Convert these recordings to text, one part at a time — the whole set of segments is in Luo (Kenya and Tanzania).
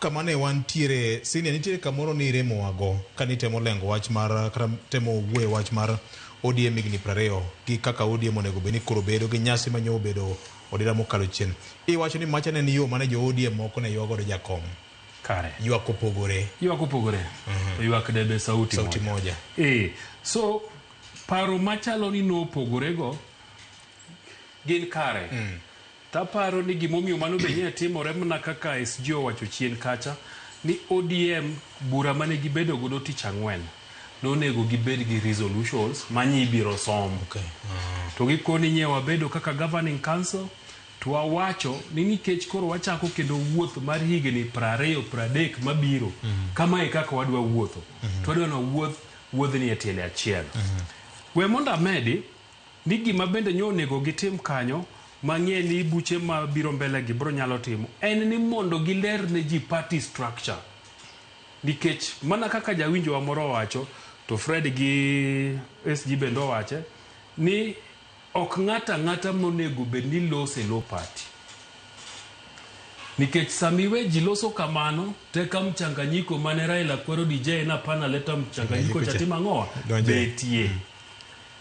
kamane wantiere sini nitiere kamoro ni remo wago kanitemo lengo wach mar kata temo wuoyo wach mar ODM igni 20 gi kaka ODM onego beni koro bedo gi nyasi manyo bedo odira mokalo chien. Iwacho ni macha ne yo mane jo ODM moko ne yogo do jakom. Kare. Ywak opogore. To ywak debe sauti moja. So paro machalo ni no opogore go gin kare. Taparo ni gimomiyo mano benye timore mana kaka SG owacho chien kacha ni ODM bura mane gibedo godo tich ang'wen nonego gibed gi resolutions manyi biro som. To gikoni nyewa bedo kaka governing council to wawacho ni nikech koro wachako kendo wuoth mar higni 20-30 mabiro kama e kaka wadwa wuotho. To wadwa na wuoth ni etiele achiel. We monda medi ni gima bende nyonego gitim kanyo mang'e ni buche ma biro mbele gi bro nyalo timo en ni mondo giler ne ji party structure. Nikech mana kaka jawinjo wa moro wacho to Fred gi SG bendo wache ni ok ng'ata monego bed ni lose lo party. Nikech samiwe ji loso kamano teka mchanganyiko mane Raila kwero DJ na pana leta mchanganyiko chatima ng'oa betie.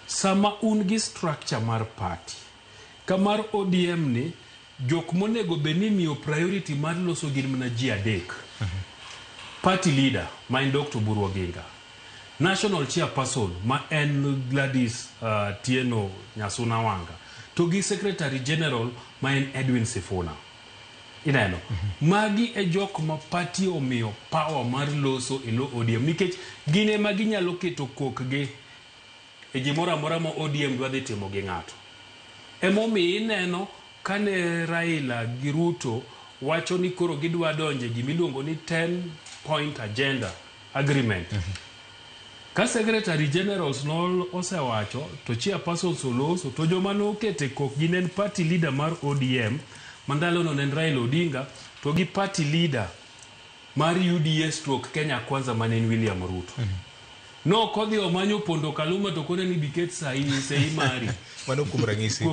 Sama un gi structure mar party kamar ODM ni jok monego beni miyo priority mar loso gin mna ji adek. Party leader ma en Dr. Buru Oginga, national chairperson ma en Gladys Tieno Nyasuna Wanga, to gi secretary general ma en Edwin Sifuna. Ineno magi e jok ma party omiyo power mar loso ilo ODM nikech gine magi nyalo keto kokgi e gimoro amora ma ODM dwa dhi timo gi ng'ato. Emomiyo ineno kane Raila gi Ruto wacho ni koro gidwa donje gimiluongo ni 10-point agenda agreement. Ka secretary generals no osewacho to chairpersons oloso to joma no kete kok ginen party leader mar ODM mandalo no nen Raila Odinga to gi party leader mar UDA stroke Kenya Kwanza manen William Ruto. No kodhi omanyo Pondo Kaluma to kone ni biket sei mari. Mano kuom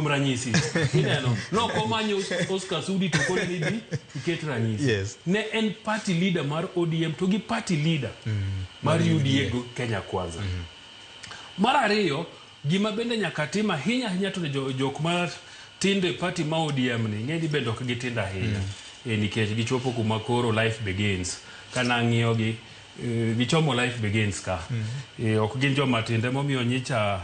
ranyisi. Ineno. No komanyo Oscar Sudi to kone ni biket ranyisi. Yes. Ne en party leader mar ODM to gi party leader mar UDA Kenya Kwanza. Mar ariyo gima bende nyaka tima hinya to jok mar tinde party ma ODM ni ng'eni bende ok gitinda hinya. Nikech gichopo kuma koro life begins. Kana ng'iyo gi gichomo life begins ka. Ok gin joma tinde momiyo nyicha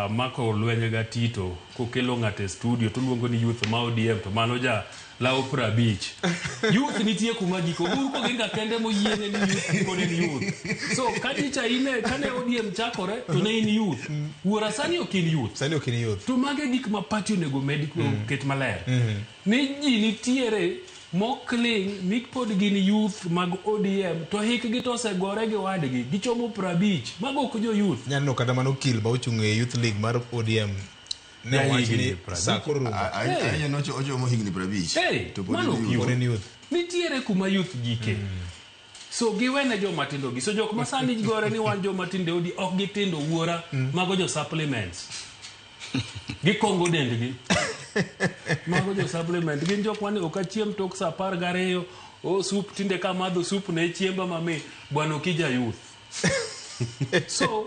mako lwenye ga Tito kokelo ng'ate studio to luongo ni youth ma ODM to mano ja lao 50. Youth nitie kuma giko Buru Oginga kende moyiene ni youth kone ni youth. So kanyicha ine kane ODM chakore to ne in youth. Wuora sani okin youth. To mage gik ma party onego med ket maler. Ni ji nitiere mokling ni pod gin youth mag ODM to hikgi to osegore gi wadgi gichomo 50 mago ok jo youth. Nyano kada mano kill ba ochung e youth league mar ODM ne wachni sakuru anya no ochomo higni 50 to mano youth nitiere kuma youth gike. So giwene jo matindo gi so jok masani gore ni wan jo matindo odi ok gitindo wuora mago jo supplements gikongo dendgi mago jo supplement gin jok mane ok achiem tok sa 12 soup tinde ka madho soup ne chiemba mame bwana okija youth. So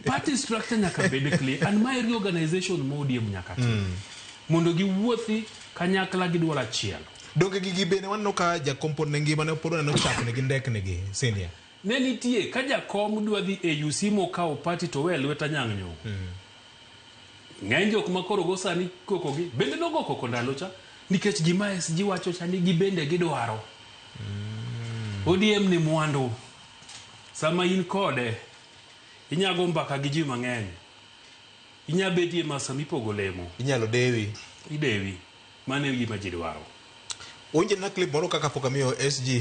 party structure nyaka bed clear and my reorganization mode nyaka mondo giwuothi kanyakla gidwaro achiel. Donge gigi bene wanno ka jakompo ne ngima ne podo no chap ne gi ndek ne gi senior. Ne nitie ka jakom dwa dhi e usimo ka party to we lweta nyang'nyo. Ng'eny jok makoro go sani koko gi bende nogo koko ndalo cha nikech gima SG wacho cha ni gibende gidwaro. ODM ni mwandu. Sama in kode inyago mbaka gi ji mang'eny. Inyabetie masa mipogo lemo. Inyalo dewi. Idewi. Mane gima ji dwaro. Onje na clip moro kaka pokamiyo SG